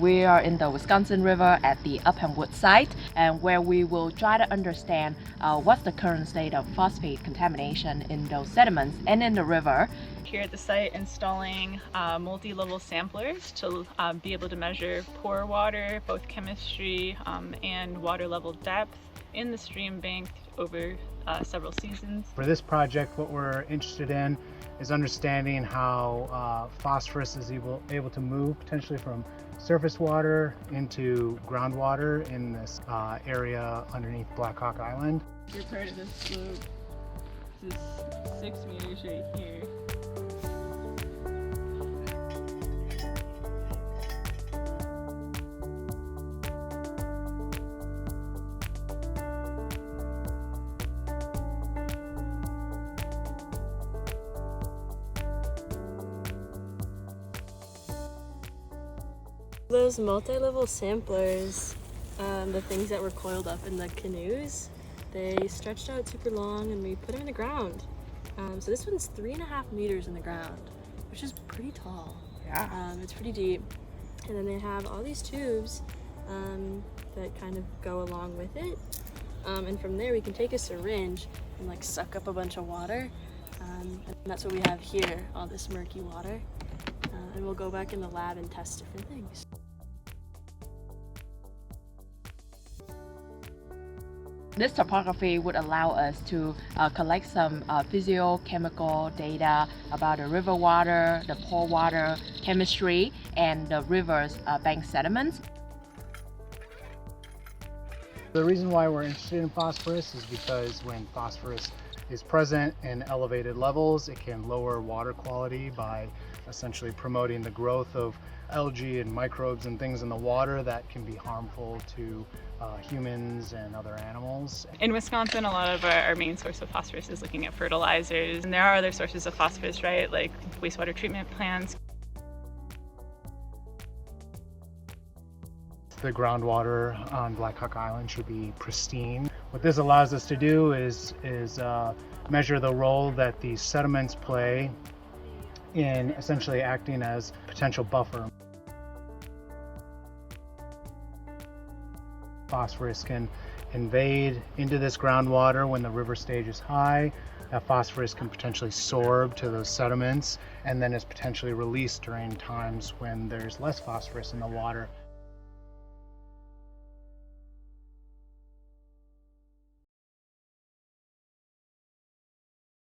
we are in the Wisconsin River at the Upham Woods site, and where we will try to understand what's the current state of phosphate contamination in those sediments and in the river. Here at the site, installing multi-level samplers to be able to measure pore water, both chemistry and water level depth in the stream bank over several seasons. For this project, what we're interested in is understanding how phosphorus is able to move potentially from surface water into groundwater in this area underneath Black Hawk Island. You're part of this slope. This is 6 meters right here. Those multi-level samplers, the things that were coiled up in the canoes, they stretched out super long and we put them in the ground. So this one's 3.5 meters in the ground, which is pretty tall. Yeah. It's pretty deep. And then they have all these tubes that kind of go along with it. And from there we can take a syringe and like suck up a bunch of water. And that's what we have here, all this murky water. And we'll go back in the lab and test different things. This topography would allow us to collect some physiochemical data about the river water, the pore water chemistry, and the river's bank sediments. The reason why we're interested in phosphorus is because when phosphorus is present in elevated levels, it can lower water quality by essentially promoting the growth of algae and microbes and things in the water that can be harmful to humans and other animals. In Wisconsin, a lot of our main source of phosphorus is looking at fertilizers. And there are other sources of phosphorus, right? Like wastewater treatment plants. The groundwater on Black Hawk Island should be pristine. What this allows us to do is measure the role that these sediments play in essentially acting as potential buffer. Phosphorus can invade into this groundwater when the river stage is high. That phosphorus can potentially sorb to those sediments and then is potentially released during times when there's less phosphorus in the water.